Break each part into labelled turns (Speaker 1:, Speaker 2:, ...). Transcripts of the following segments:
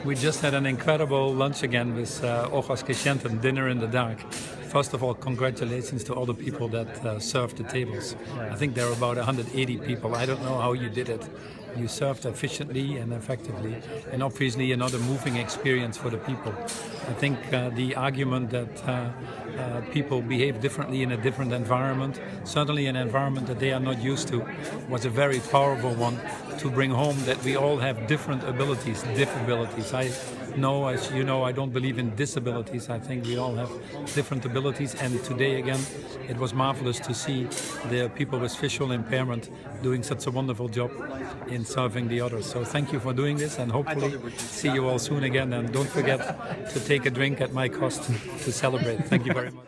Speaker 1: We just had an incredible lunch again with Ojos, Sienten, dinner in the dark. First of all, congratulations to all the people that served the tables. I think there were about 180 people. I don't know how you did it. You served efficiently and effectively, and obviously another moving experience for the people. I think the argument that people behave differently in a different environment, certainly an environment that they are not used to, was a very powerful one to bring home that we all have different abilities, disabilities. I know, as you know, I don't believe in disabilities. I think we all have different abilities, and today again, it was marvelous to see the people with visual impairment doing such a wonderful job in serving the others. So thank you for doing this, and hopefully see you all soon again. And don't forget to take a drink at my cost to celebrate. Thank you very much.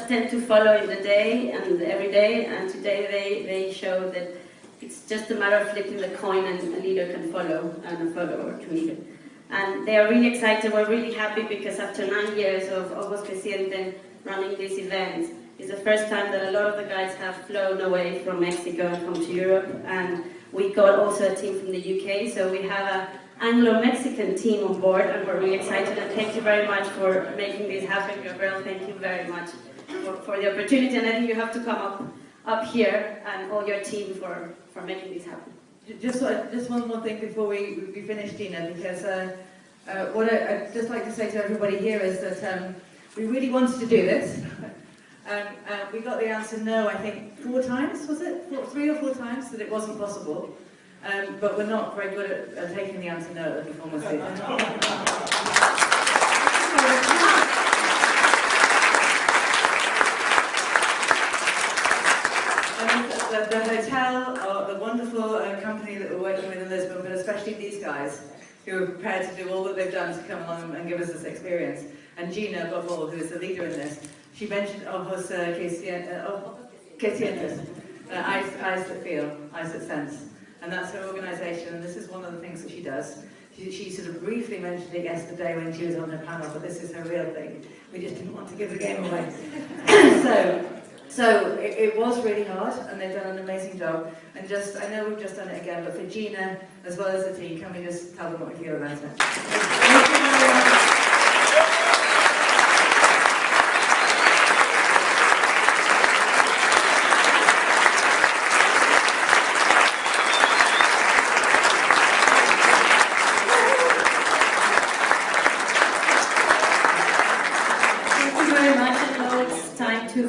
Speaker 2: Tend to follow in the day and every day, and today they show that it's just a matter of flipping the coin and a leader can follow and a follower can lead. And they are really excited. We're really happy because after 9 years of Ojos que Sienten running these events, it's the first time that a lot of the guys have flown away from Mexico and come to Europe. And we got also a team from the UK, so we have an Anglo-Mexican team on board, and we're really excited. And thank you very much for making this happen, Gabriel. Thank you very much for the opportunity, and I think you have to come up here and all your team for making this happen.
Speaker 3: Just one more thing before we finish, Gina, because what I'd just like to say to everybody here is that we really wanted to do this. We got the answer no, I think 4 times, was it? 3 or 4 times that it wasn't possible. But we're not very good at taking the answer no at the performance stage. The hotel, or the wonderful company that we're working with in Lisbon, but especially these guys who are prepared to do all that they've done to come along and give us this experience. And Gina, above all, who is the leader in this, she mentioned Ojos que sientes, eyes that feel, eyes that sense. And that's her organisation, and this is one of the things that she does. She sort of briefly mentioned it yesterday when she was on her panel, but this is her real thing. We just didn't want to give the game away. So it was really hard, and they've done an amazing job. And I know we've just done it again, but for Gina, as well as the team, can we just tell them what we feel about it? Thank you very much.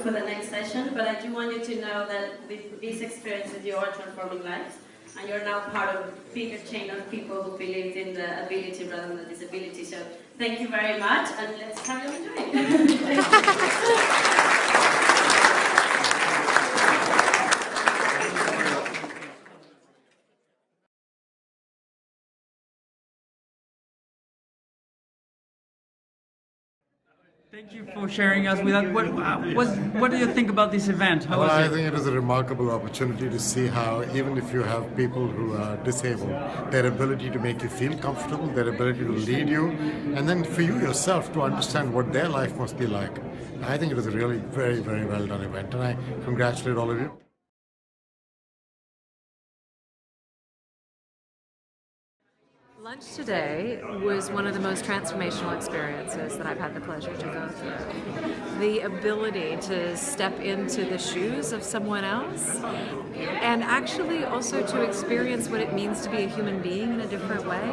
Speaker 2: For the next session, but I do want you to know that with these experiences you are transforming lives, and you're now part of a bigger chain of people who believe in the ability rather than the disability. So thank you very much, and let's carry on doing.
Speaker 4: Thank you for sharing us with us. What do you think about this event? How was it?
Speaker 5: I think it is a remarkable opportunity to see how, even if you have people who are disabled, their ability to make you feel comfortable, their ability to lead you, and then for you yourself to understand what their life must be like. I think it is a really very, very well done event, and I congratulate all of you.
Speaker 6: Lunch today was one of the most transformational experiences that I've had the pleasure to go through. The ability to step into the shoes of someone else and actually also to experience what it means to be a human being in a different way.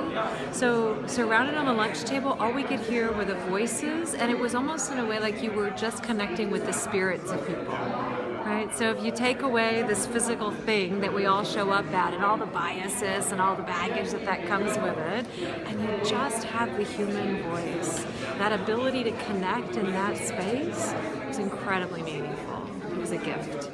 Speaker 6: So surrounded on the lunch table, all we could hear were the voices, and it was almost in a way like you were just connecting with the spirits of people. Right? So if you take away this physical thing that we all show up at and all the biases and all the baggage that comes with it, and you just have the human voice, that ability to connect in that space was incredibly meaningful. It was a gift.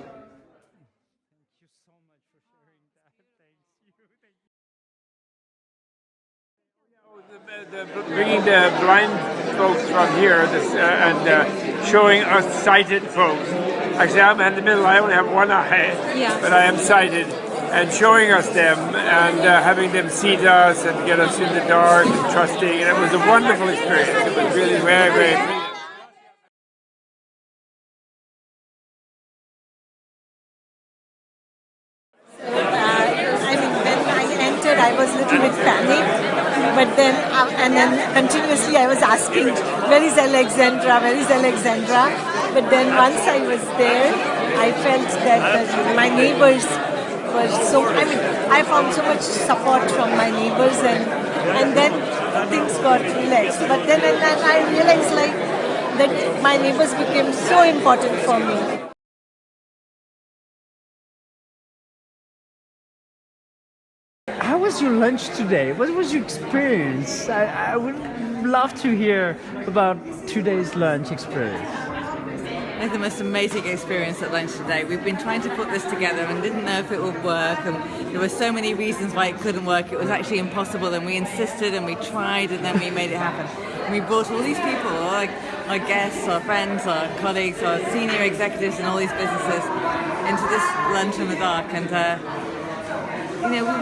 Speaker 7: Bringing the blind folks from here and showing us sighted folks. Actually, I'm in the middle. I only have one eye, but I am sighted. And showing us them and having them seat us and get us in the dark and trusting. And it was a wonderful experience. It was really very, very brilliant.
Speaker 8: I was a little bit panicked, but then continuously I was asking, where is Alexandra, where is Alexandra? But then once I was there, I felt that my neighbors were I found so much support from my neighbors, and then things got relaxed. But then I realized that my neighbors became so important for me.
Speaker 4: How was your lunch today? What was your experience? I would love to hear about today's lunch experience.
Speaker 9: I had the most amazing experience at lunch today. We've been trying to put this together and didn't know if it would work, and there were so many reasons why it couldn't work. It was actually impossible, and we insisted and we tried, and then we made it happen. And we brought all these people, like our guests, our friends, our colleagues, our senior executives in all these businesses into this lunch in the dark. And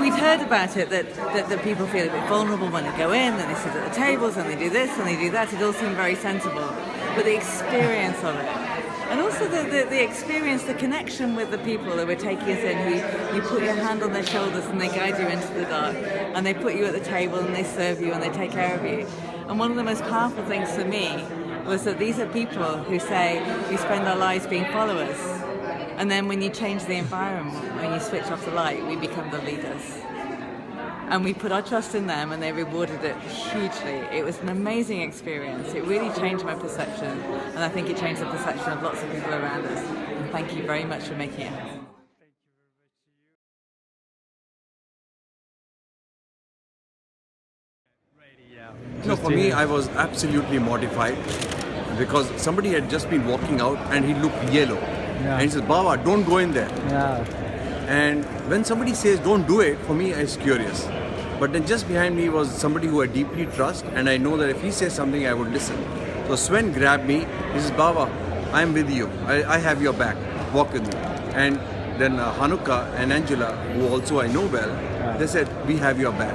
Speaker 9: we'd heard about it, that people feel a bit vulnerable when they go in, and they sit at the tables, and they do this, and they do that. It all seemed very sensible. But the experience of it, and also the experience, the connection with the people that were taking us in, who you put your hand on their shoulders and they guide you into the dark, and they put you at the table and they serve you and they take care of you. And one of the most powerful things for me was that these are people who say, we spend our lives being followers. And then when you change the environment, when you switch off the light, we become the leaders. And we put our trust in them, and they rewarded it hugely. It was an amazing experience. It really changed my perception, and I think it changed the perception of lots of people around us. And thank you very much for making it happen.
Speaker 10: No, for me, I was absolutely mortified because somebody had just been walking out and he looked yellow. And he says, Baba, don't go in there. And when somebody says, don't do it, for me, I was curious. But then just behind me was somebody who I deeply trust, and I know that if he says something, I would listen. So Sven grabbed me. He says, Baba, I'm with you. I have your back. Walk with me. And then Hanukkah and Angela, who also I know well, they said, we have your back.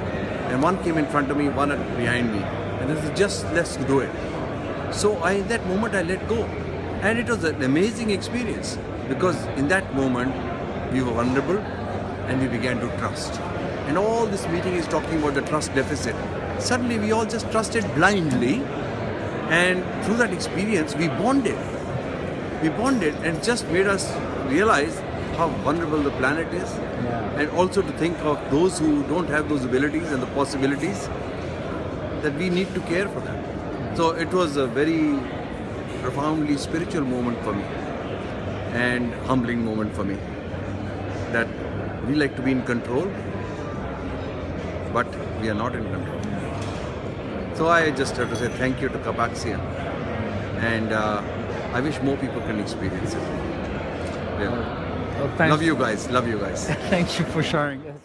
Speaker 10: And one came in front of me, one behind me. And they said, just let's do it. So in that moment, I let go. And it was an amazing experience because in that moment, we were vulnerable and we began to trust. And all this meeting is talking about the trust deficit. Suddenly, we all just trusted blindly. And through that experience, we bonded. We bonded, and it just made us realize how vulnerable the planet is. And also to think of those who don't have those abilities and the possibilities, that we need to care for them. So it was a very profoundly spiritual moment for me and humbling moment for me, that we like to be in control, but we are not in control. So I just have to say thank you to Kapaxian, and I wish more people can experience it. Yeah.
Speaker 4: Well,
Speaker 10: love you guys.
Speaker 4: Thank you for sharing. Yes.